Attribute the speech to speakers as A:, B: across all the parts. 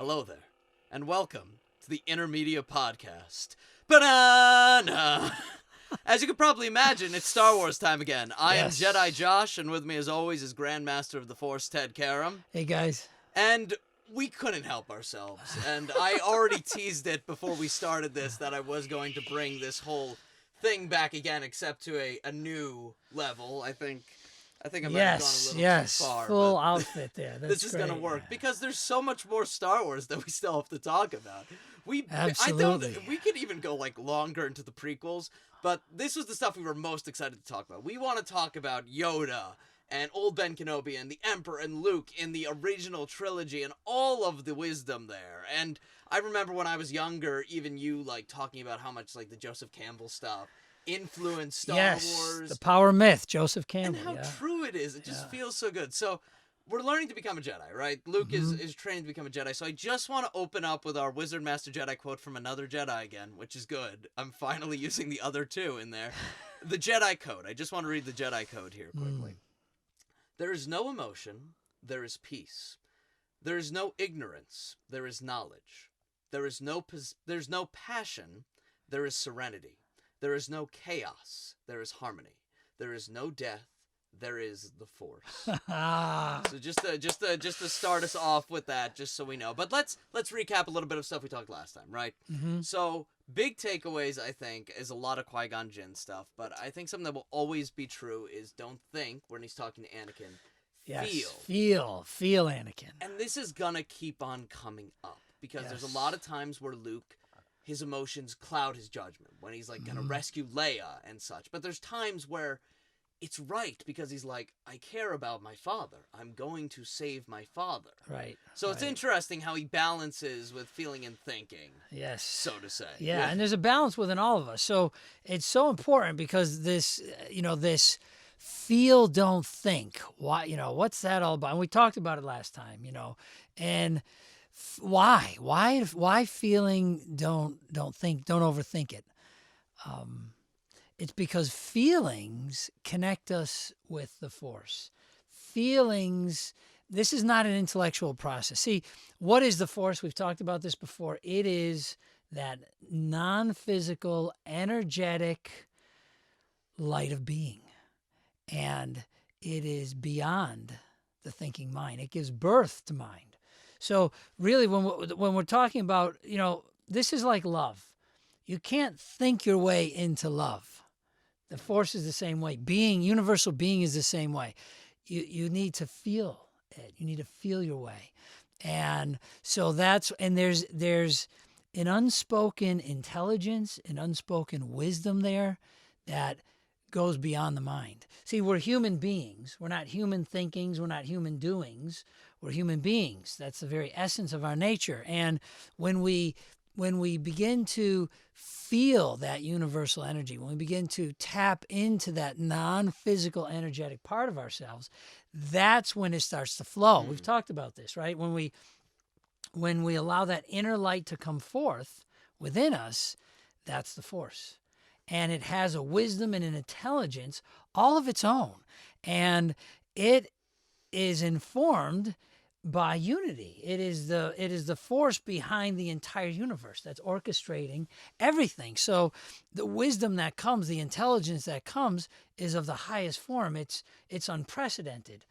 A: Hello there, and welcome to the InnerMedia podcast. Banana! As you can probably imagine, it's Star Wars time again. I am Jedi Josh, and with me as always is Grandmaster of the Force, Ted Karam.
B: Hey guys.
A: And we couldn't help ourselves, and I already teased it before we started this that I was going to bring this whole thing back again, except to a new level. I think I might have gone a little too far.
B: Full outfit there. That's
A: this is going to work because there's so much more Star Wars that we still have to talk about.
B: Absolutely.
A: We could even go like longer into the prequels, but this was the stuff we were most excited to talk about. We want to talk about Yoda and old Ben Kenobi and the Emperor and Luke in the original trilogy and all of the wisdom there. And I remember when I was younger, even you like talking about how much like the Joseph Campbell stuff influenced Star Wars.
B: The power myth, Joseph Campbell.
A: And how true it is. It just feels so good. So we're learning to become a Jedi, right? Luke is trained to become a Jedi. So I just want to open up with our Wizard Master Jedi quote from another Jedi again, which is good. I'm finally using the other two in there. The Jedi Code. I just want to read the Jedi Code here quickly. There is no emotion. There is peace. There is no ignorance. There is knowledge. There's no passion. There is serenity. There is no chaos. There is harmony. There is no death. There is the Force. So just to start us off with that, just so we know. But let's recap a little bit of stuff we talked last time, right? So big takeaways, I think, is a lot of Qui-Gon Jinn stuff. But I think something that will always be true is don't think when he's talking to Anakin. Feel
B: Anakin.
A: And this is gonna keep on coming up because there's a lot of times where Luke, his emotions cloud his judgment when he's like gonna rescue Leia and such. But there's times where it's right because he's like, I care about my father. I'm going to save my father.
B: Right.
A: So it's interesting how he balances with feeling and thinking.
B: Yes.
A: So to say.
B: Yeah, and there's a balance within all of us. So it's so important because this, this feel, don't think. Why, what's that all about? And we talked about it last time, and why feeling, don't think, don't overthink it. It's because feelings connect us with the Force. Feelings, this is not an intellectual process. See, what is the Force? We've talked about this before. It is that non-physical, energetic light of being. And it is beyond the thinking mind. It gives birth to mind. So really, when we're talking about, this is like love. You can't think your way into love. The Force is the same way. Universal being is the same way. You need to feel it. You need to feel your way. And so there's an unspoken intelligence, an unspoken wisdom there that goes beyond the mind. See, we're human beings. We're not human thinkings. We're not human doings. We're human beings. That's the very essence of our nature. And when we begin to feel that universal energy, when we begin to tap into that non-physical energetic part of ourselves, that's when it starts to flow. We've talked about this, right? When we allow that inner light to come forth within us, that's the Force. And it has a wisdom and an intelligence all of its own. And it is informed by unity. It is the Force behind the entire universe that's orchestrating everything. So the wisdom that comes, the intelligence that comes, is of the highest form. It's unprecedented.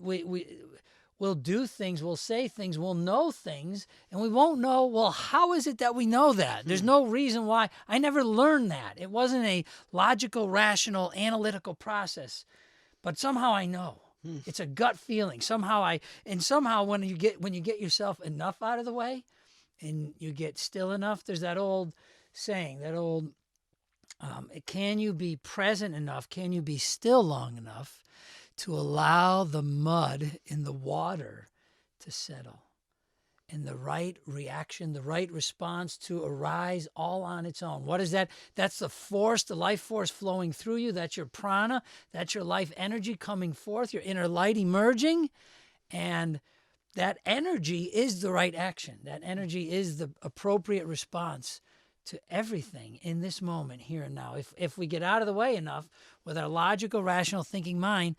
B: We'll do things, we'll say things, we'll know things, and we won't know, well, how is it that we know that? There's no reason why. I never learned that. It wasn't a logical, rational, analytical process, but somehow I know. It's a gut feeling. Somehow when you get yourself enough out of the way and you get still enough, there's that old saying, can you be present enough? Can you be still long enough to allow the mud in the water to settle and the right reaction, the right response to arise all on its own? What is that? That's the Force, the life force flowing through you. That's your prana. That's your life energy coming forth, your inner light emerging. And that energy is the right action. That energy is the appropriate response to everything in this moment, here and now. If we get out of the way enough with our logical, rational thinking mind,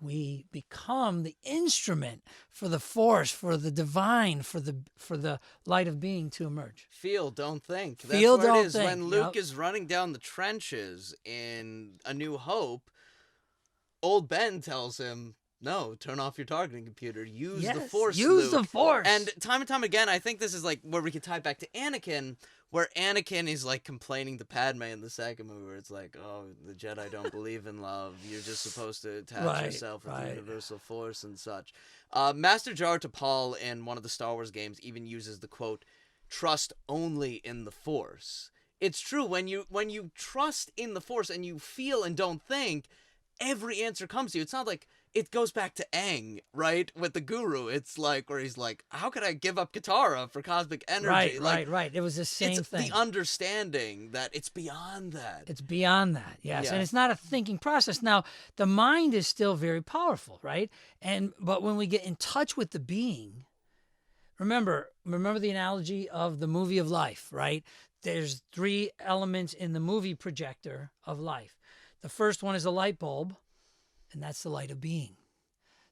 B: we become the instrument for the force, for the divine, for the light of being to emerge.
A: Feel, don't think. That's
B: Feel,
A: what
B: don't
A: it is.
B: think.
A: When Luke
B: Yep.
A: is running down the trenches in A New Hope, old Ben tells him, no, turn off your targeting computer. Use the Force,
B: use
A: Luke.
B: the Force.
A: And time again, I think this is like where we can tie it back to Anakin, where Anakin is like complaining to Padme in the second movie, where it's like, oh, the Jedi don't believe in love. You're just supposed to attach yourself with the universal force and such. Master Jar T'Pol in one of the Star Wars games even uses the quote, trust only in the Force. It's true, when you trust in the Force and you feel and don't think, every answer comes to you. It's not like, it goes back to Aang, right? With the Guru. It's like, where he's like, how could I give up Katara for cosmic energy?
B: Right. It was the same thing.
A: The understanding that it's beyond that.
B: It's beyond that, yes.
A: Yeah.
B: And it's not a thinking process. Now, the mind is still very powerful, right? But when we get in touch with the being, remember the analogy of the movie of life, right? There's 3 elements in the movie projector of life. The first one is a light bulb, and that's the light of being.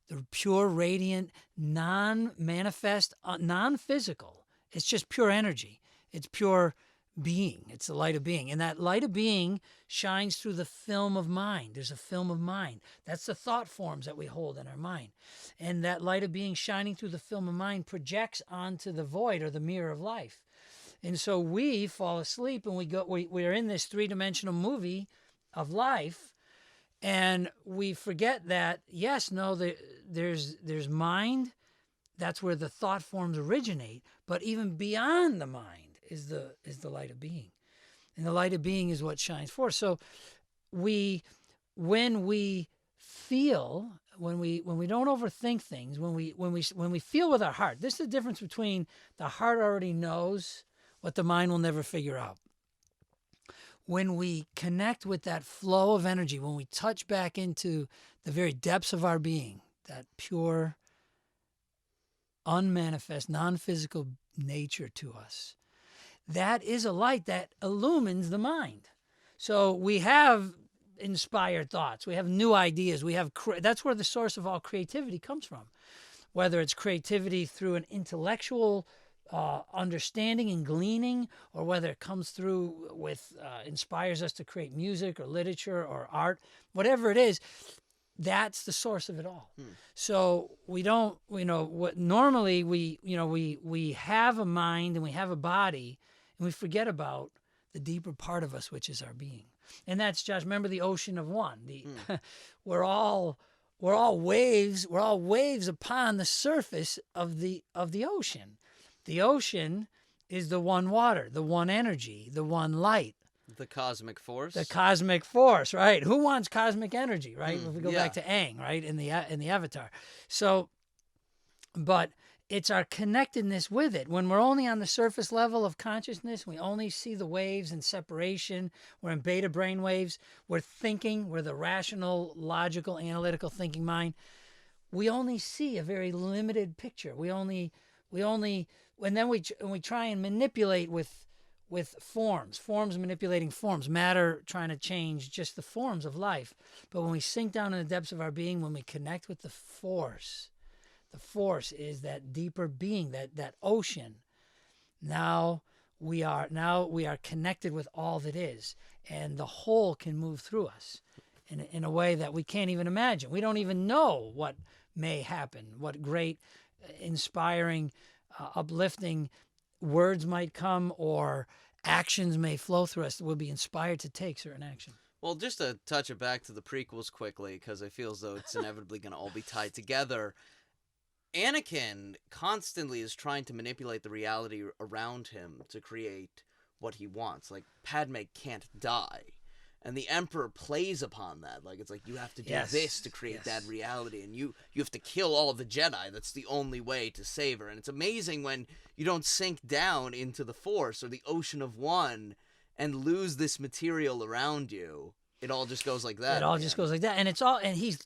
B: The pure, radiant, non-manifest, non-physical. It's just pure energy. It's pure being. It's the light of being. And that light of being shines through the film of mind. There's a film of mind. That's the thought forms that we hold in our mind. And that light of being shining through the film of mind projects onto the void or the mirror of life. And so we fall asleep and we're in this 3-dimensional movie of life, and we forget that, there's mind. That's where the thought forms originate. But even beyond the mind is the light of being. And the light of being is what shines forth. So when we feel, when we don't overthink things, when we feel with our heart, this is the difference between the heart already knows what the mind will never figure out. When we connect with that flow of energy, when we touch back into the very depths of our being, that pure, unmanifest, non-physical nature to us, that is a light that illumines the mind. So we have inspired thoughts, we have new ideas, that's where the source of all creativity comes from. Whether it's creativity through an intellectual understanding and gleaning, or whether it comes through with inspires us to create music or literature or art, whatever it is, that's the source of it all. So we don't, normally we have a mind and we have a body, and we forget about the deeper part of us, which is our being. And that's, Josh, remember the ocean of one. We're all waves. We're all waves upon the surface of the ocean. The ocean is the one water, the one energy, the one light.
A: The cosmic force.
B: The cosmic force, right? Who wants cosmic energy, right? If we go back to Aang, right, in the Avatar. So, but it's our connectedness with it. When we're only on the surface level of consciousness, we only see the waves and separation. We're in beta brain waves. We're thinking. We're the rational, logical, analytical thinking mind. We only see a very limited picture. We only, and then we try and manipulate with forms manipulating forms, matter trying to change just the forms of life. But when we sink down in the depths of our being, when we connect with the force is that deeper being, that ocean. Now we are connected with all that is, and the whole can move through us in a way that we can't even imagine. We don't even know what may happen, what great, inspiring, uplifting words might come, or actions may flow through us that we'll be inspired to take certain action.
A: Well, just to touch it back to the prequels quickly, because I feel as though it's inevitably going to all be tied together. Anakin constantly is trying to manipulate the reality around him to create what he wants. Like, Padme can't die. And the Emperor plays upon that. Like, it's like, you have to do this to create that reality, and you have to kill all of the Jedi. That's the only way to save her. And it's amazing when you don't sink down into the Force or the Ocean of One and lose this material around you. It all just goes like that.
B: It all just goes like that. And it's all, and he's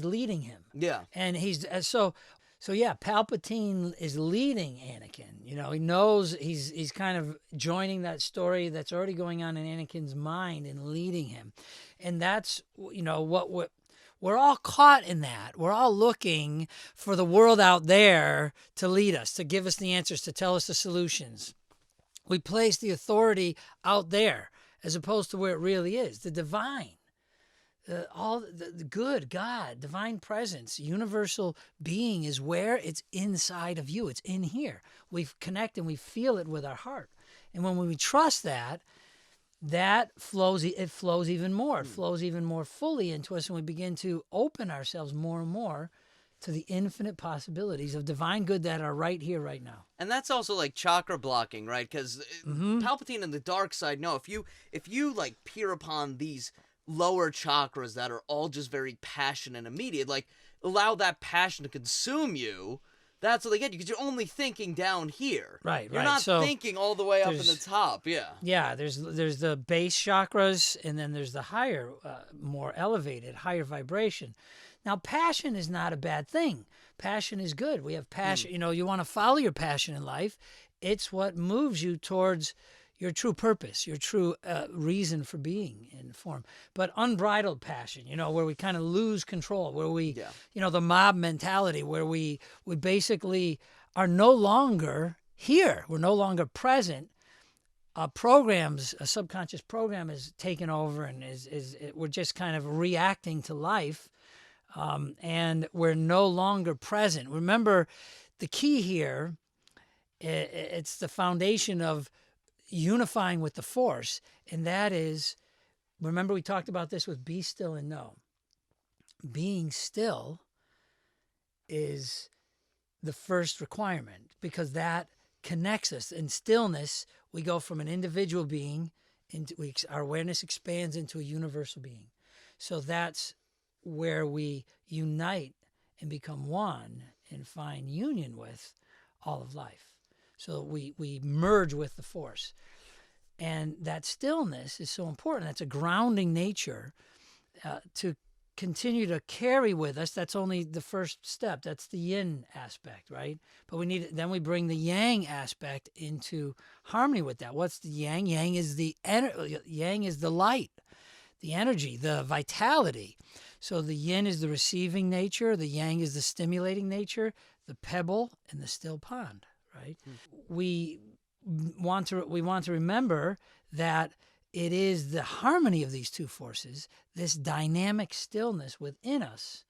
B: leading him.
A: Yeah.
B: And he's, so yeah, Palpatine is leading Anakin. He knows he's kind of joining that story that's already going on in Anakin's mind and leading him. And that's, We're all caught in that. We're all looking for the world out there to lead us, to give us the answers, to tell us the solutions. We place the authority out there as opposed to where it really is, the divine. The good God, divine presence, universal being is where? It's inside of you. It's in here. We connect and we feel it with our heart. And when we trust that, it flows even more. It flows even more fully into us, and we begin to open ourselves more and more to the infinite possibilities of divine good that are right here, right now.
A: And that's also like chakra blocking, right? Because Palpatine and the dark side, no, if you like peer upon these lower chakras that are all just very passionate and immediate, like allow that passion to consume you, that's what they get you, because you're only thinking down here.
B: Right.
A: You're not thinking all the way up in the top.
B: Yeah, there's the base chakras, and then there's the higher, more elevated, higher vibration. Now, passion is not a bad thing. Passion is good. We have passion. You want to follow your passion in life. It's what moves you towards your true purpose, your true reason for being in form. But unbridled passion, where we kind of lose control, where we, the mob mentality, where we basically are no longer here. We're no longer present. A subconscious program is taken over, and we're just kind of reacting to life, and we're no longer present. Remember, the key here, it's the foundation of unifying with the force, and that is, remember we talked about this with be still and know. Being still is the first requirement, because that connects us. In stillness, we go from an individual being into our awareness expands into a universal being. So that's where we unite and become one and find union with all of life. So we merge with the force. And that stillness is so important. That's a grounding nature to continue to carry with us. That's only the first step. That's the yin aspect, right? But then we bring the yang aspect into harmony with that. What's the yang? Yang is the light, the energy, the vitality. So the yin is the receiving nature, the yang is the stimulating nature, the pebble and the still pond. Right? We want to remember that it is the harmony of these two forces, this dynamic stillness within us,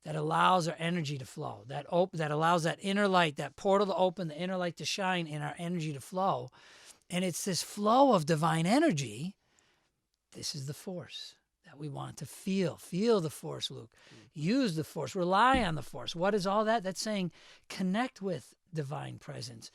B: that allows our energy to flow, that allows that inner light, that portal to open, the inner light to shine, and our energy to flow. And it's this flow of divine energy. This is the force that we want to feel. Feel the force, Luke. Use the force. Rely on the force. What is all that? That's saying connect with divine presence.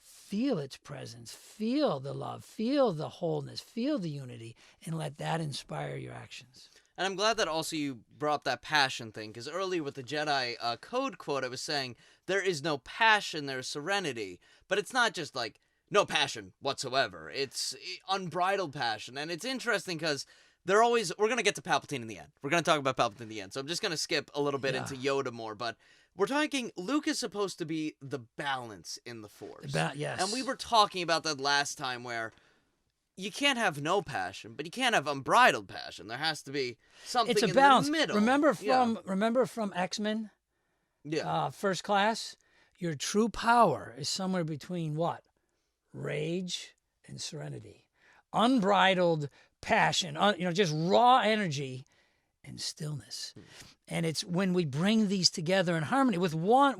B: Feel its presence. Feel the love. Feel the wholeness. Feel the unity, and let that inspire your actions.
A: And I'm glad that also you brought up that passion thing, because earlier with the Jedi code quote, I was saying there is no passion, there's serenity. But it's not just like no passion whatsoever. It's unbridled passion. And it's interesting because we're going to get to Palpatine in the end. We're going to talk about Palpatine in the end. So I'm just going to skip a little bit into Yoda more. But we're talking, Luke is supposed to be the balance in the Force.
B: Yes.
A: And we were talking about that last time, where you can't have no passion, but you can't have unbridled passion. There has to be something
B: it's a
A: in
B: balance.
A: the middle.
B: Remember from X-Men? First Class? Your true power is somewhere between what? Rage and serenity. Unbridled passion, just raw energy and stillness. And it's when we bring these together in harmony with one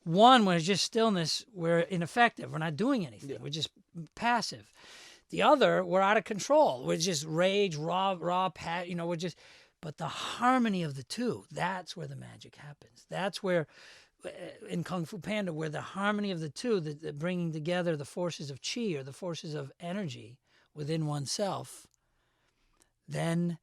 B: when it's just stillness, we're ineffective. We're not doing anything. Yeah. We're just passive. The other, we're out of control. We're just rage, raw passion. But the harmony of the two, that's where the magic happens. That's where, in Kung Fu Panda, where the harmony of the two, the bringing together the forces of chi, or the forces of energy within oneself, then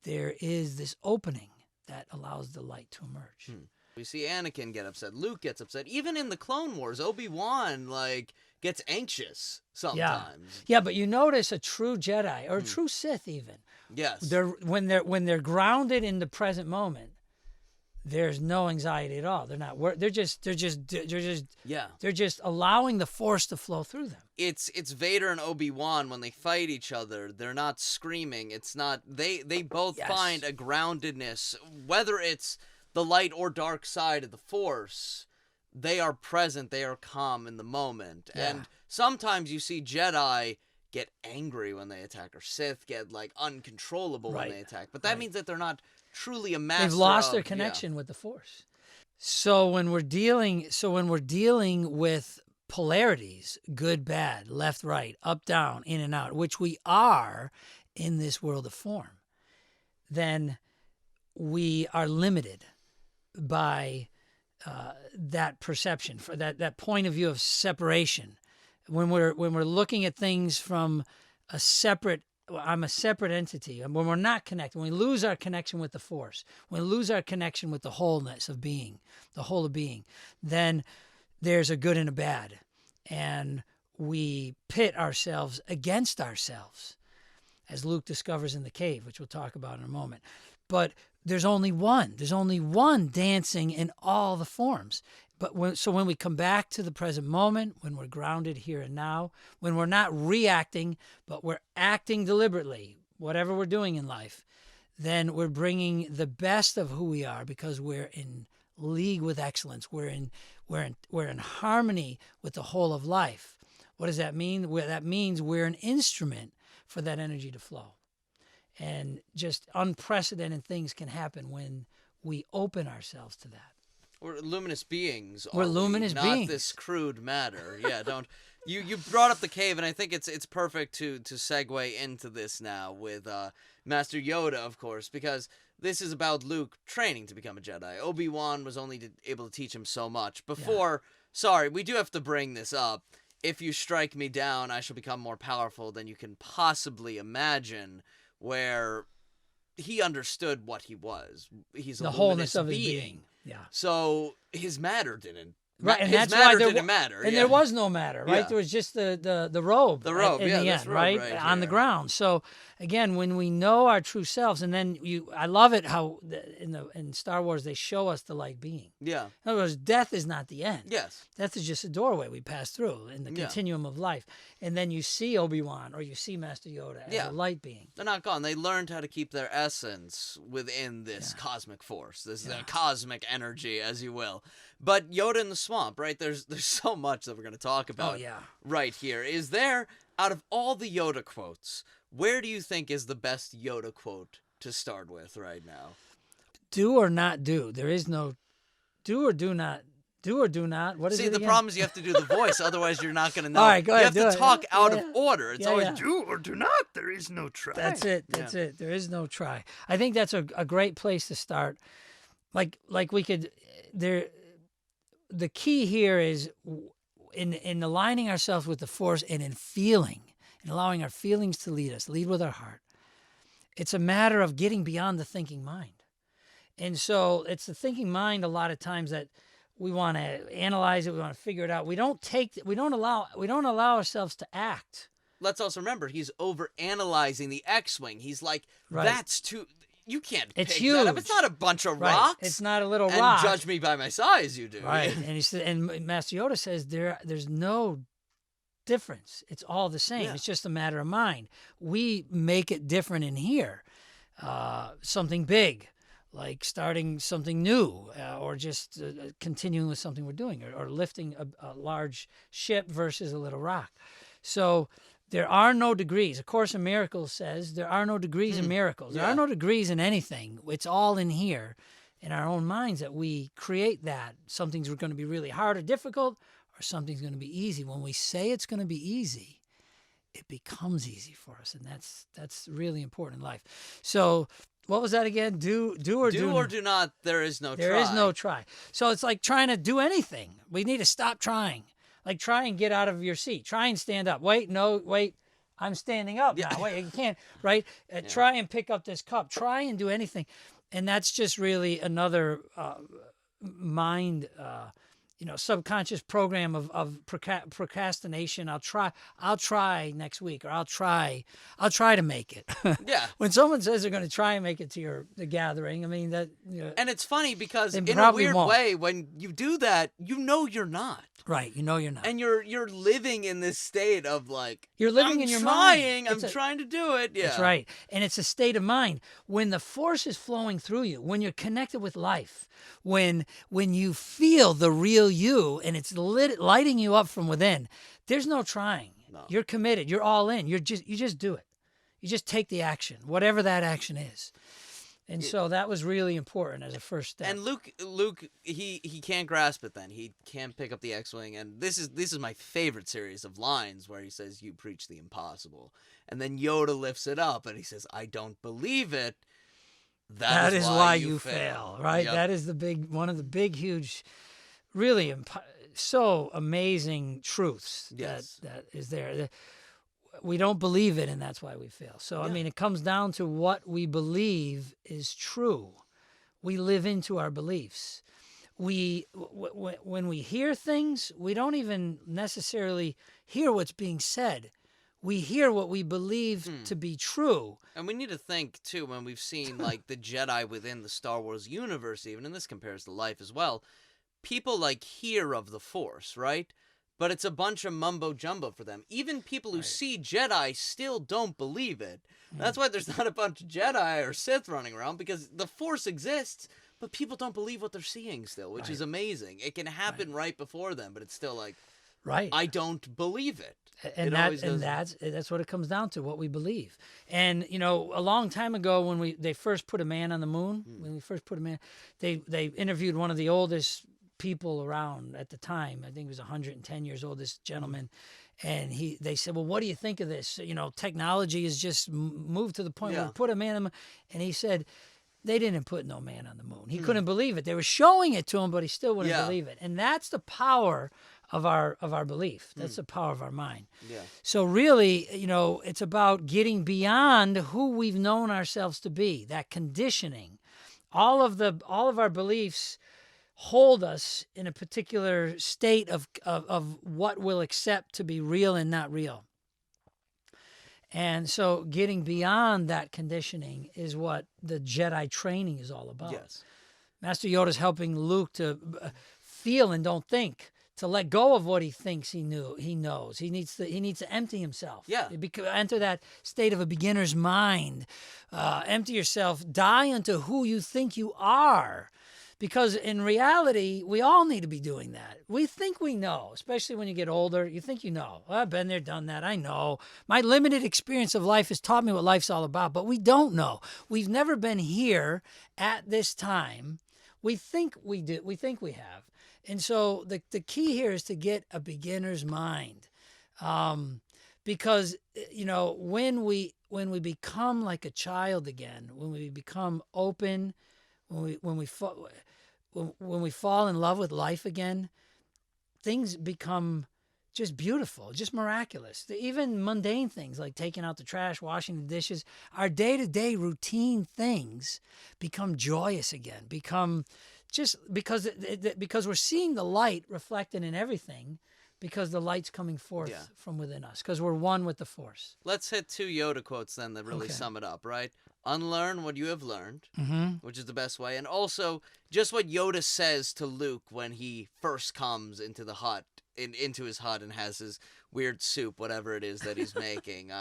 B: there is this opening that allows the light to emerge.
A: We see Anakin get upset. Luke gets upset. Even in the Clone Wars, Obi-Wan gets anxious sometimes.
B: Yeah, but you notice a true Jedi, or a true Sith even.
A: Yes.
B: When they're grounded in the present moment, there's no anxiety at all. They're not. They're just
A: Yeah.
B: They're just allowing the Force to flow through them.
A: It's Vader and Obi-Wan when they fight each other. They're not screaming. It's not. They both
B: Yes.
A: find a groundedness, whether it's the light or dark side of the Force. They are present. They are calm in the moment.
B: Yeah.
A: And sometimes you see Jedi get angry when they attack, or Sith get like uncontrollable when
B: Right.
A: they attack. But that
B: Right.
A: means that they're not truly a master.
B: They've lost their
A: of-
B: connection with the Force. So when we're dealing with polarities, good, bad, left, right, up, down, in and out, which we are in this world of form, then we are limited by that perception, for that point of view of separation. When we're looking at things from a separate, I'm a separate entity, and when we're not connected, when we lose our connection with the Force, when we lose our connection with the wholeness of being, the whole of being, then there's a good and a bad, and we pit ourselves against ourselves, as Luke discovers in the cave, which we'll talk about in a moment. But there's only one. There's only one dancing in all the forms. But when we come back to the present moment, when we're grounded here and now, when we're not reacting, but we're acting deliberately, whatever we're doing in life, then we're bringing the best of who we are, because we're in league with excellence. We're in harmony with the whole of life. What does that mean? That means we're an instrument for that energy to flow. And just unprecedented things can happen when we open ourselves to that.
A: We're luminous beings.
B: We're luminous beings.
A: Not this crude matter. Yeah, don't. You brought up the cave, and I think it's perfect to segue into this now with Master Yoda, of course, because this is about Luke training to become a Jedi. Obi-Wan was only able to teach him so much. Before, sorry, we do have to bring this up. If you strike me down, I shall become more powerful than you can possibly imagine, where he understood what he was. He's a
B: The
A: luminous
B: wholeness of his
A: being.
B: being. Yeah.
A: So his matter didn't.
B: Right, and
A: his
B: that's
A: matter
B: why there
A: didn't matter.
B: And
A: yeah.
B: there was no matter, right?
A: Yeah.
B: There was just the robe.
A: The robe,
B: in
A: yeah,
B: the
A: this
B: end,
A: robe
B: right?
A: right
B: On the
A: here.
B: ground. So again, when we know our true selves, and then I love it how in Star Wars they show us the light being.
A: Yeah.
B: In other words, death is not the end.
A: Yes.
B: Death is just a doorway we pass through in the
A: Yeah.
B: continuum of life. And then you see Obi-Wan or you see Master Yoda as
A: Yeah.
B: a light being.
A: They're not gone. They learned how to keep their essence within this cosmic force, this cosmic energy, as you will. But Yoda in the swamp, right? There's so much that we're going to talk about right here. Is there, out of all the Yoda quotes, where do you think is the best Yoda quote to start with right now?
B: Do or not do. There is no do or do not. Do or do not. What is
A: See,
B: it
A: the
B: again?
A: problem is you have to do the voice, otherwise you're not going to know.
B: All right, go ahead,
A: you have
B: do
A: to
B: it.
A: talk out
B: Yeah,
A: of order. It's
B: yeah,
A: always
B: yeah.
A: do or do not. There is no try.
B: That's it. That's it. There is no try. I think that's a great place to start. Like we could there. The key here is in aligning ourselves with the Force and in feeling and allowing our feelings to lead us. Lead with our heart. It's a matter of getting beyond the thinking mind, and so it's the thinking mind a lot of times that we want to analyze it. We want to figure it out. We don't allow ourselves to act.
A: Let's also remember he's over analyzing the X-wing. He's like,
B: Right.
A: That's too. You can't
B: It's
A: pick that up.
B: huge.
A: It's not a bunch of
B: Right.
A: rocks.
B: It's not a little
A: and
B: rock.
A: judge me by my size, you do.
B: Right. And he said, and Master Yoda says there's no difference. It's all the same.
A: Yeah.
B: It's just a matter of mind. We make it different in here. Something big, like starting something new, or just continuing with something we're doing, or lifting a large ship versus a little rock. So there are no degrees. A Course in Miracles says there are no degrees in miracles. There
A: Yeah.
B: are no degrees in anything. It's all in here, in our own minds, that we create that. Something's going to be really hard or difficult, or something's going to be easy. When we say it's going to be easy, it becomes easy for us, and that's really important in life. So what was that again? Do or
A: do not. There is no try.
B: There is no try. So it's like trying to do anything. We need to stop trying. Like try and get out of your seat. Try and stand up. Wait, I'm standing up now. Wait, you can't, right? Try and pick up this cup. Try and do anything. And that's just really another mind subconscious program of procrastination. I'll try next week, or I'll try to make it.
A: Yeah.
B: When someone says they're going to try and make it to the gathering, I mean that.
A: And it's funny because
B: They
A: in a
B: probably
A: weird
B: won't.
A: way, when you do that, you're not.
B: Right, you're not.
A: And you're living in this state of like,
B: You're living
A: I'm
B: in your
A: trying,
B: mind.
A: I'm trying to do it. Yeah.
B: That's right. And it's a state of mind. When the force is flowing through you, when you're connected with life, when you feel the real you and it's lighting you up from within, there's no trying.
A: No.
B: You're committed. You're all in. You just do it. You just take the action, whatever that action is. And so that was really important as a first step.
A: And Luke, he can't grasp it then. He can't pick up the X-Wing. And this is my favorite series of lines where he says, "You preach the impossible." And then Yoda lifts it up and he says, "I don't believe it.
B: That is why you fail." Right?
A: Yep.
B: That is one of the big, huge, really so amazing truths
A: Yes.
B: that is there. We don't believe it, and that's why we fail. So, I mean, it comes down to what we believe is true. We live into our beliefs. When we hear things, we don't even necessarily hear what's being said. We hear what we believe to be true.
A: And we need to think, too, when we've seen, like, the Jedi within the Star Wars universe, even, and this compares to life as well, people, like, hear of the Force, right? But it's a bunch of mumbo-jumbo for them. Even people who see Jedi still don't believe it. That's why there's not a bunch of Jedi or Sith running around, because the Force exists, but people don't believe what they're seeing still, which is amazing. It can happen right before them, but it's still like, I don't believe it.
B: And that's what it comes down to, what we believe. And a long time ago, when they first put a man on the moon, they interviewed one of the oldest people around at the time. I think he was 110 years old, this gentleman. And they said, "Well, what do you think of this? Technology has just moved to the point where we put a man on the moon." And he said, they didn't put no man on the moon. He couldn't believe it. They were showing it to him, but he still wouldn't believe it. And that's the power of our belief. That's the power of our mind.
A: Yeah.
B: So really, it's about getting beyond who we've known ourselves to be, that conditioning. All of our beliefs hold us in a particular state of what we'll accept to be real and not real. And so getting beyond that conditioning is what the Jedi training is all about.
A: Yes. Master
B: Yoda is helping Luke to feel and don't think, to let go of what he thinks he knows. He needs to empty himself.
A: Yeah.
B: Enter that state of a beginner's mind. Empty yourself. Die unto who you think you are. Because in reality, we all need to be doing that. We think we know, especially when you get older. You think you know. Well, I've been there, done that. I know. My limited experience of life has taught me what life's all about, but we don't know. We've never been here at this time. We think we do. We think we have. And so the key here is to get a beginner's mind. Because, when we become like a child again, when we become open, when we fall in love with life again, things become just beautiful, just miraculous. Even mundane things like taking out the trash, washing the dishes, our day-to-day routine things become joyous again, become just because we're seeing the light reflected in everything, because the light's coming forth from within us, because we're one with the Force.
A: Let's hit 2 Yoda quotes then that really sum it up, right? Unlearn what you have learned, which is the best way. And also, just what Yoda says to Luke when he first comes into the hut, into his hut, and has his weird soup, whatever it is that he's making.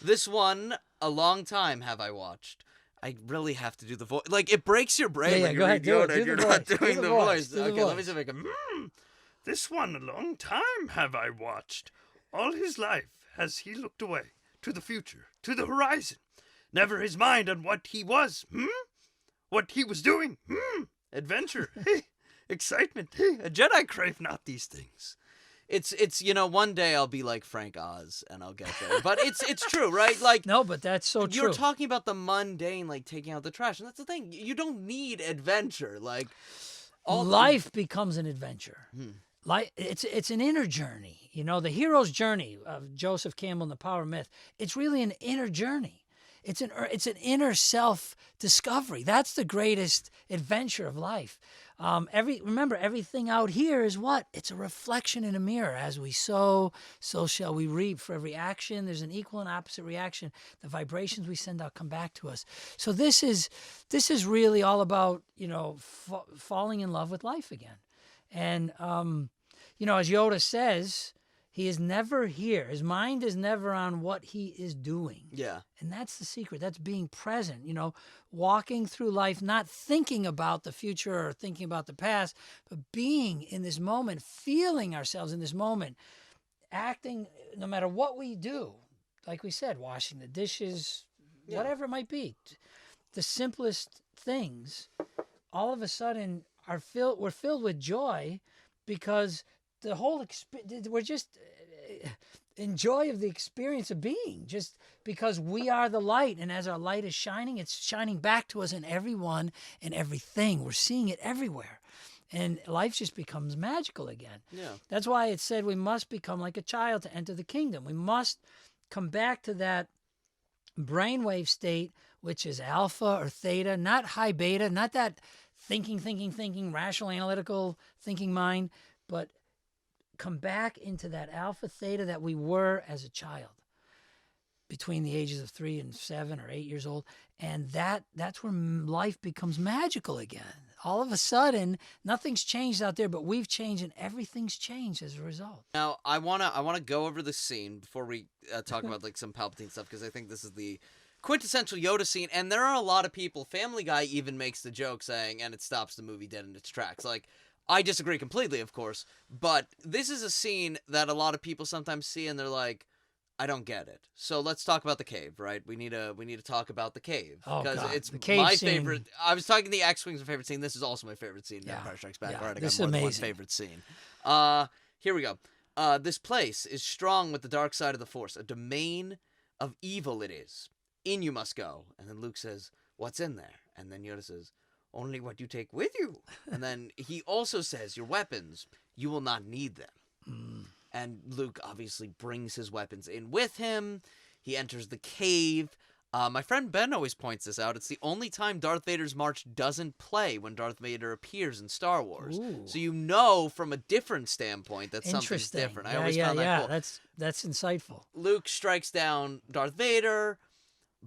A: This one, a long time have I watched. I really have to do the voice. Like, it breaks your brain when you read Yoda and you're not doing the voice. Okay, let me see if I can.
C: This one a long time have I watched. All his life has he looked away, to the future, to the horizon. Never his mind on what he was, what he was doing, adventure, excitement, a Jedi crave not these things.
A: It's one day I'll be like Frank Oz and I'll get there. But it's true, right? Like,
B: no, but that's so true.
A: You're talking about the mundane, like taking out the trash, and that's the thing. You don't need adventure. Like,
B: life becomes an adventure. It's an inner journey. The hero's journey of Joseph Campbell and the Power Myth. It's really an inner journey. It's an inner self discovery. That's the greatest adventure of life. Remember, everything out here is what? It's a reflection in a mirror. As we sow, so shall we reap. For every action, there's an equal and opposite reaction. The vibrations we send out come back to us. So this is really all about, falling in love with life again. And, as Yoda says, he is never here. His mind is never on what he is doing.
A: Yeah.
B: And that's the secret. That's being present, walking through life, not thinking about the future or thinking about the past, but being in this moment, feeling ourselves in this moment, acting no matter what we do. Like we said, washing the dishes, whatever it might be. The simplest things, all of a sudden, we're filled with joy because the whole we're just in joy of the experience of being, just because we are the light, and as our light is shining, it's shining back to us in everyone and everything. We're seeing it everywhere, and life just becomes magical again.
A: Yeah.
B: That's why it said we must become like a child to enter the kingdom. We must come back to that brainwave state, which is alpha or theta, not high beta, not that thinking, rational, analytical thinking mind, but come back into that alpha theta that we were as a child between the ages of 3 and 7 or 8 years old. And that's where life becomes magical again. All of a sudden, nothing's changed out there, but we've changed, and everything's changed as a result.
A: Now, I wanna go over the scene before we talk about like some Palpatine stuff, because I think this is the quintessential Yoda scene, and there are a lot of people. Family Guy even makes the joke saying, and it stops the movie dead in its tracks. Like, I disagree completely, of course, but this is a scene that a lot of people sometimes see and they're like, I don't get it. So let's talk about the cave, right? We need to talk about the cave, because it's
B: the cave
A: my
B: scene.
A: favorite. I was talking the X-Wing's my favorite scene. This is also my favorite scene in
B: Yeah.
A: Empire Strikes Back.
B: Yeah,
A: All right, I
B: this
A: got
B: is
A: more than one
B: amazing.
A: favorite scene. Here we go. This place is strong with the dark side of the Force. A domain of evil it is. In you must go. And then Luke says, what's in there? And then Yoda says, only what you take with you. And then he also says, your weapons, you will not need them. And Luke obviously brings his weapons in with him. He enters the cave. My friend Ben always points this out. It's the only time Darth Vader's march doesn't play when Darth Vader appears in Star Wars.
B: Ooh.
A: So from a different standpoint that something's
B: Interesting.
A: different. I always found that cool.
B: That's insightful.
A: Luke strikes down Darth Vader,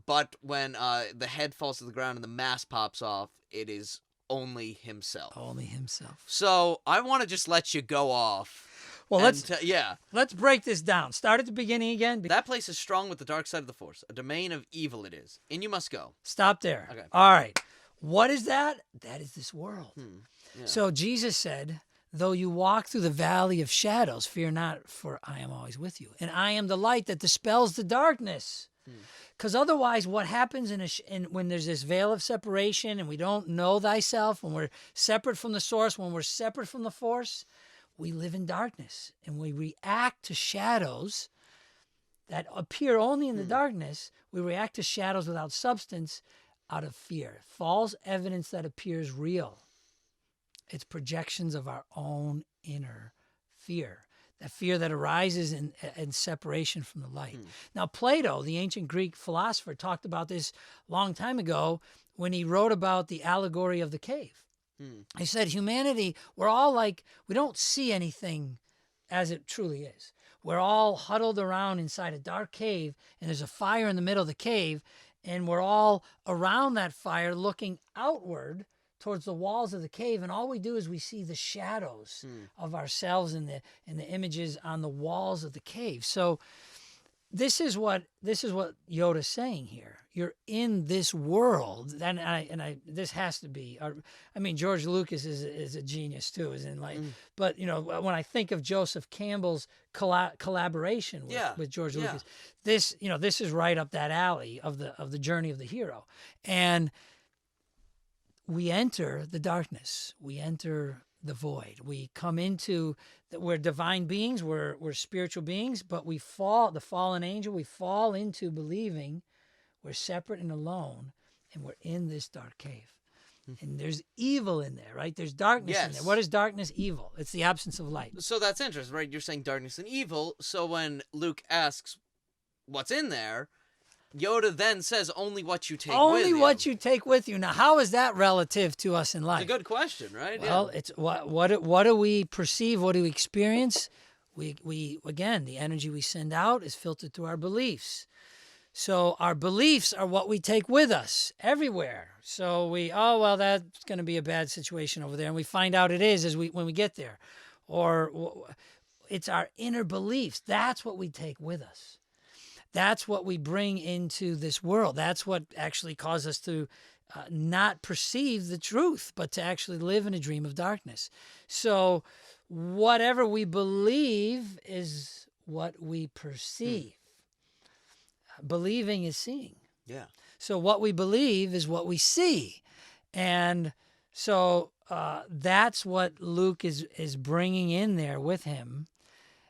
A: but when the head falls to the ground and the mask pops off, it is only himself.
B: Only himself.
A: So I want to just let you go off.
B: Well,
A: yeah.
B: let's break this down. Start at the beginning again.
A: That place is strong with the dark side of the Force. A domain of evil it is. In you must go.
B: Stop there.
A: Okay.
B: All right. What is that? That is this world.
A: Yeah.
B: So Jesus said, though you walk through the valley of shadows, fear not, for I am always with you. And I am the light that dispels the darkness. Because otherwise, what happens when there's this veil of separation and we don't know thyself, when we're separate from the source, when we're separate from the Force, we live in darkness and we react to shadows that appear only in the darkness. We react to shadows without substance out of fear. False evidence that appears real. It's projections of our own inner fear. That fear that arises in separation from the light. Now, Plato, the ancient Greek philosopher, talked about this a long time ago when he wrote about the allegory of the cave. He said, humanity, we're all like, we don't see anything as it truly is. We're all huddled around inside a dark cave, and there's a fire in the middle of the cave, and we're all around that fire looking outward towards the walls of the cave, and all we do is we see the shadows of ourselves and the images on the walls of the cave. So this is what Yoda's saying here. You're in this world, and this has to be. I mean, George Lucas is a genius too, isn't like. But when I think of Joseph Campbell's collaboration with George Lucas, this is right up that alley of the journey of the hero, and we enter the darkness. We enter the void. We come into we're divine beings. We're spiritual beings, but we fall. The fallen angel. We fall into believing we're separate and alone, and we're in this dark cave. And there's evil in there, right? There's darkness in there. What is darkness? Evil. It's the absence of light.
A: So that's interesting, right? You're saying darkness and evil. So when Luke asks, "What's in there?" Yoda then says only what you take with
B: Only
A: you.
B: what you take with you. Now, how is that relative to us in life?
A: It's a good question, right?
B: Well, it's what do we perceive? What do we experience? We again, the energy we send out is filtered through our beliefs. So our beliefs are what we take with us everywhere. So that's going to be a bad situation over there, and we find out it is when we get there, or it's our inner beliefs. That's what we take with us. That's what we bring into this world. That's what actually causes us to not perceive the truth, but to actually live in a dream of darkness. So whatever we believe is what we perceive. Believing is seeing.
A: Yeah.
B: So what we believe is what we see. And so that's what Luke is bringing in there with him.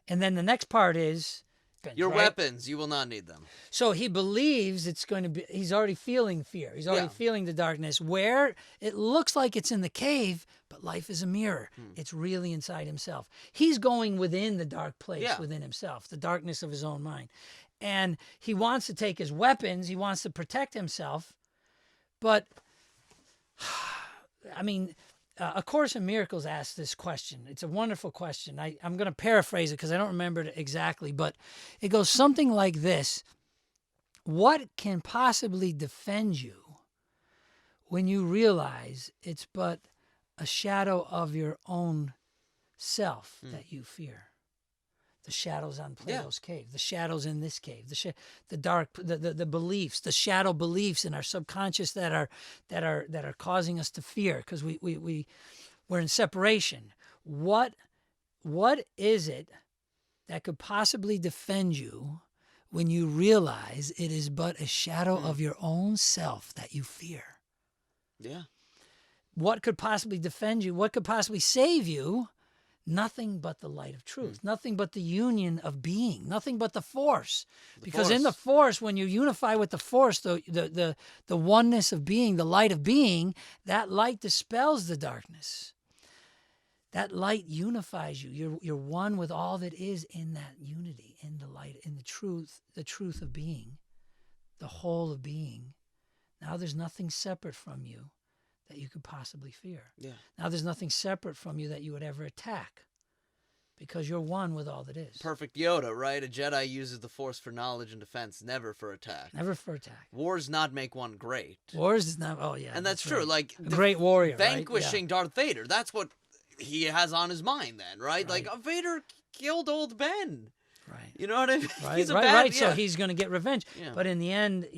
B: And then the next part is...
A: Your
B: right?
A: weapons, you will not need them.
B: So he believes it's going to be, he's already feeling fear. He's already feeling the darkness where it looks like it's in the cave, but life is a mirror. It's really inside himself. He's going within the dark place within himself, the darkness of his own mind. And he wants to take his weapons. He wants to protect himself. But, I mean, A Course in Miracles asks this question. It's a wonderful question. I'm going to paraphrase it because I don't remember it exactly, but it goes something like this. What can possibly defend you when you realize it's but a shadow of your own self that you fear? The shadows on Plato's cave, the shadows in this cave, the dark, the beliefs, the shadow beliefs in our subconscious that are causing us to fear because we're in separation. What is it that could possibly defend you when you realize it is but a shadow of your own self that you fear?
A: Yeah.
B: What could possibly defend you? What could possibly save you? Nothing but the light of truth, nothing but the union of being, nothing but the force. Because in the force, when you unify with the force, the oneness of being, the light of being, that light dispels the darkness. That light unifies you. You're one with all that is in that unity, in the light, in the truth of being, the whole of being. Now there's nothing separate from you that you could possibly fear.
A: Yeah.
B: Now there's nothing separate from you that you would ever attack because you're one with all that is.
A: Perfect Yoda, right? A Jedi uses the Force for knowledge and defense, never for attack.
B: Never for attack.
A: Wars not make one great.
B: Wars is not,
A: And that's true.
B: right.
A: Like
B: a great warrior,
A: vanquishing Darth Vader, that's what he has on his mind then, right? Like, Vader killed old Ben.
B: Right.
A: You know what I mean?
B: Right,
A: He's a
B: right.
A: bad,
B: So he's going to get revenge.
A: Yeah.
B: But in the end,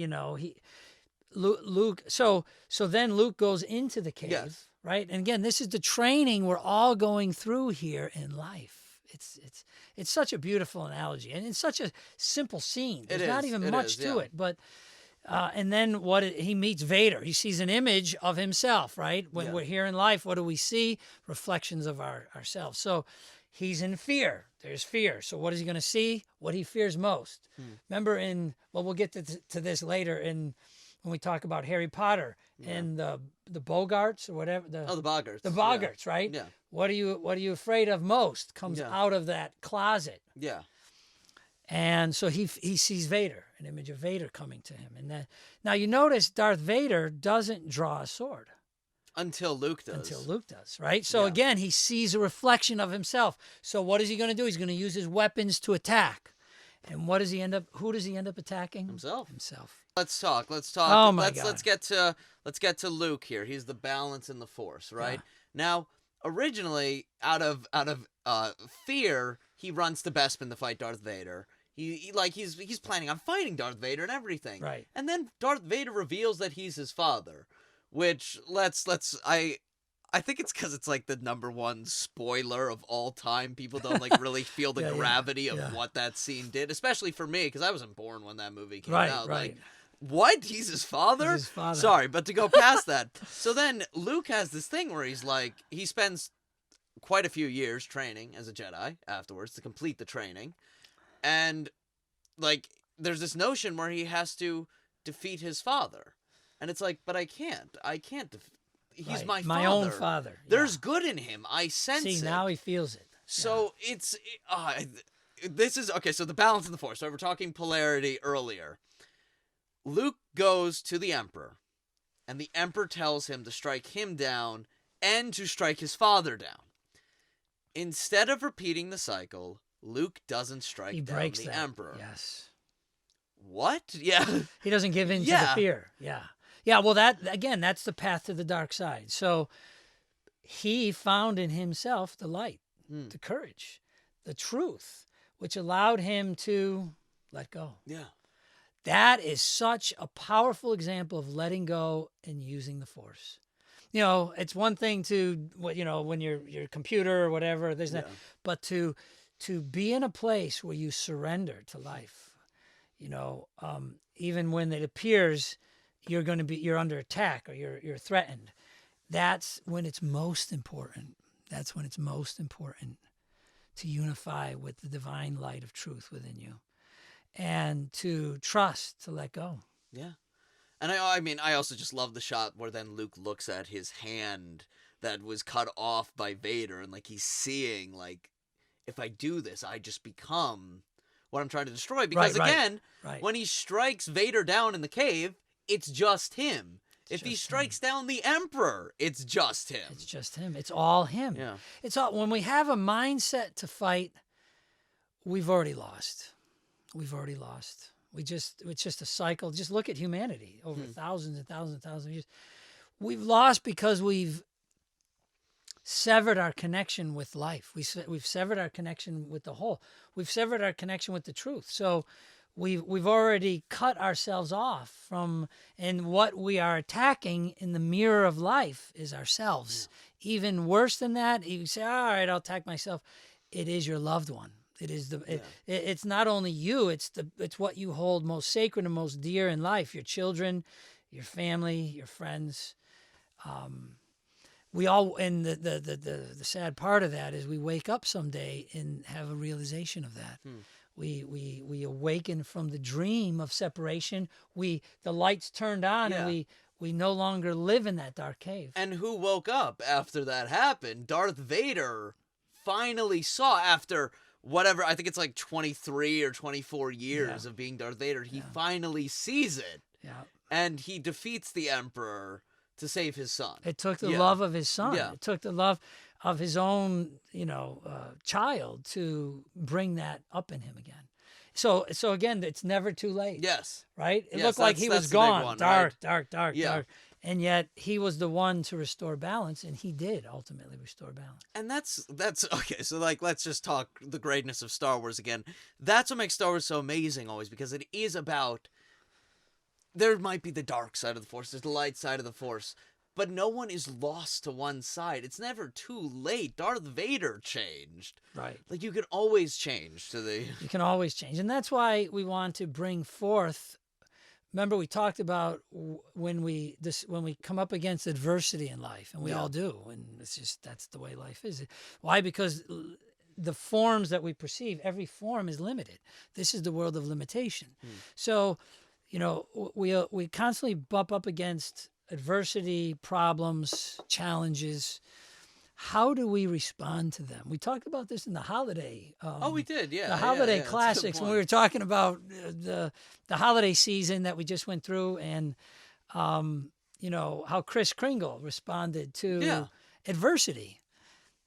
B: Luke, so then Luke goes into the cave, right? And again, this is the training we're all going through here in life. It's such a beautiful analogy, and it's such a simple scene. There's not even much to it, but and then he meets Vader. He sees an image of himself, right? When we're here in life, what do we see? Reflections of ourselves. So he's in fear. There's fear. So what is he going to see? What he fears most. Remember we'll get to this later when we talk about Harry Potter and the Bogarts or whatever. The
A: Boggarts.
B: The Boggarts, right?
A: Yeah.
B: What are you afraid of most? Comes out of that closet.
A: Yeah.
B: And so he sees Vader, an image of Vader coming to him. And now you notice Darth Vader doesn't draw a sword.
A: Until Luke does.
B: Right? So again, he sees a reflection of himself. So what is he going to do? He's going to use his weapons to attack. And who does he end up attacking?
A: Himself. Let's talk.
B: Oh my God.
A: Let's get to Luke here. He's the balance in the Force, right? Now, originally, out of fear, he runs to Bespin to fight Darth Vader. He's planning on fighting Darth Vader and everything.
B: Right.
A: And then Darth Vader reveals that he's his father, which I think it's because it's like the #1 spoiler of all time. People don't really feel the gravity of what that scene did, especially for me because I wasn't born when that movie came out.
B: Right.
A: Like, what? He's his father?
B: He's his father.
A: Sorry, but to go past that. So then Luke has this thing where he spends quite a few years training as a Jedi afterwards to complete the training. And there's this notion where he has to defeat his father. And it's like, but I can't. He's my father.
B: My own father.
A: There's good in him. I sense it.
B: See, now he feels it.
A: So this is okay. So the balance in the Force. So we're talking polarity earlier. Luke goes to the Emperor, and the Emperor tells him to strike him down and to strike his father down. Instead of repeating the cycle, Luke doesn't strike down the Emperor.
B: Yes.
A: What? Yeah.
B: He doesn't give in to the fear. Yeah. Yeah, well, that's the path to the dark side. So he found in himself the light, the courage, the truth, which allowed him to let go.
A: Yeah.
B: That is such a powerful example of letting go and using the Force. You know, it's one thing to, you know, when your computer or whatever, there's that, but to be in a place where you surrender to life, you know, even when it appears you're under attack or you're threatened, that's when it's most important. That's when it's most important to unify with the divine light of truth within you. And to trust, to let go.
A: Yeah. And I mean, I also just love the shot where then Luke looks at his hand that was cut off by Vader, and like he's seeing, like, if I do this, I just become what I'm trying to destroy. Because when he strikes Vader down in the cave, it's just him. If he strikes down the Emperor, it's just him.
B: It's just him. It's all him.
A: Yeah.
B: It's all, when we have a mindset to fight, we've already lost. We've already lost. It's just a cycle. Just look at humanity over thousands and thousands and thousands of years. We've lost because we've severed our connection with life. We've severed our connection with the whole. We've severed our connection with the truth. So we've already cut ourselves off from, and what we are attacking in the mirror of life is ourselves. Yeah. Even worse than that, you say, all right, I'll attack myself. It is your loved one. It is it's not only you, it's what you hold most sacred and most dear in life, your children, your family, your friends. We all, and the sad part of that is we wake up someday and have a realization of that. We awaken from the dream of separation. The lights turned on, and we no longer live in that dark cave.
A: And who woke up after that happened? Darth Vader finally saw, after whatever, I think it's like 23 or 24 years of being Darth Vader, he finally sees it. Yeah. And he defeats the Emperor to save his son.
B: It took the love of his son. Yeah. It took the love of his own, child to bring that up in him again. So again, it's never too late.
A: Yes.
B: Right? It looked like he was gone. Dark. And yet he was the one to restore balance, and he did ultimately restore balance.
A: And that's okay. So like, let's just talk the greatness of Star Wars again. That's what makes Star Wars so amazing always, because it is about, there might be the dark side of the Force, there's the light side of the Force, but no one is lost to one side. It's never too late. Darth Vader changed. Right. Like, you can always change to the...
B: You can always change. And that's why we want to bring forth... Remember, we talked about when we come up against adversity in life, and we all do, and it's just, that's the way life is. Why? Because the forms that we perceive, every form is limited. This is the world of limitation. So, we constantly bump up against adversity, problems, challenges. How do we respond to them? We talked about this in the holiday.
A: We did, yeah.
B: The holiday classics, when we were talking about the holiday season that we just went through, and how Kris Kringle responded to adversity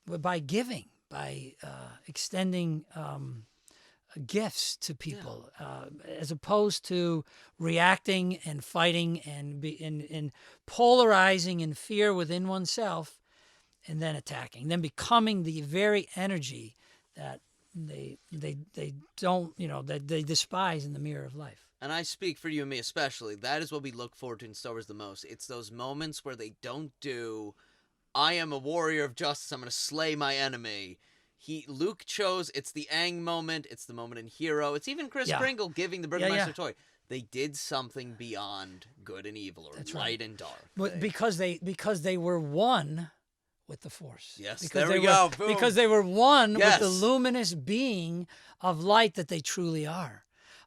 B: by giving, by extending gifts to people, as opposed to reacting and fighting and polarizing in fear within oneself, and then attacking, then becoming the very energy that they don't, that they despise in the mirror of life.
A: And I speak for you and me especially. That is what we look forward to in Star Wars the most. It's those moments where they don't do, I am a warrior of justice, I'm going to slay my enemy. Luke chose, it's the Aang moment, it's the moment in Hero, it's even Kris Kringle giving the Burgermeister toy. They did something beyond good and evil, or light and dark.
B: But because they were one with the Force.
A: Yes,
B: because
A: there we go. Boom.
B: Because they were one with the luminous being of light that they truly are.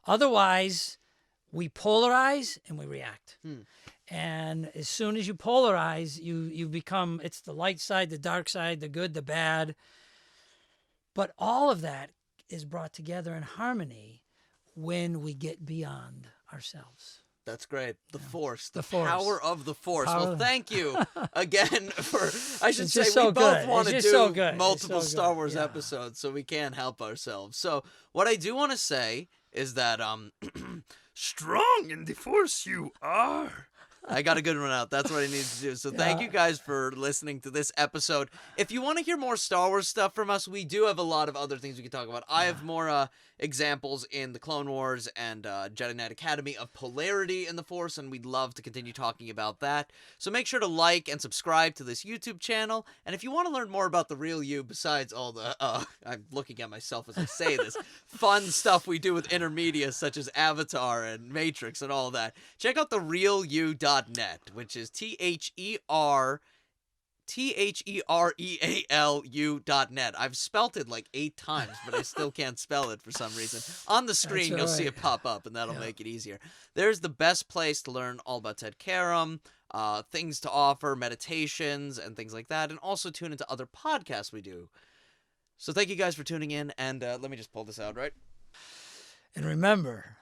B: Otherwise, we polarize and we react. And as soon as you polarize, you become, it's the light side, the dark side, the good, the bad. But all of that is brought together in harmony when we get beyond ourselves.
A: That's great. The Force. The
B: Force.
A: power of the Force.
B: Power
A: Well,
B: of-
A: thank you again for, I should
B: It's
A: say,
B: just
A: we
B: so
A: both
B: good.
A: want to
B: It's
A: do
B: just so good. It's
A: multiple
B: so
A: Star
B: good.
A: Wars
B: Yeah.
A: episodes, so we can't help ourselves. So what I do want to say is that
C: Strong in the Force you are.
A: I got a good one out. That's what I need to do. So thank you guys for listening to this episode. If you want to hear more Star Wars stuff from us, we do have a lot of other things we can talk about. I have more examples in the Clone Wars and Jedi Knight Academy of polarity in the Force, and we'd love to continue talking about that. So make sure to like and subscribe to this YouTube channel. And if you want to learn more about the real you, besides all the, I'm looking at myself as I say this, fun stuff we do with InnerMedia, such as Avatar and Matrix and all that, check out therealyou.net, which is ThereaLU.net. I've spelt it like 8 times, but I still can't spell it for some reason. On the screen,
B: That's
A: you'll see
B: right.
A: it pop up, and that'll make it easier. There's the best place to learn all about Ted Karam, things to offer, meditations, and things like that, and also tune into other podcasts we do. So thank you guys for tuning in, and let me just pull this out, right?
B: And remember,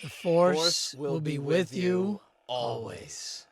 B: the Force will be with you always.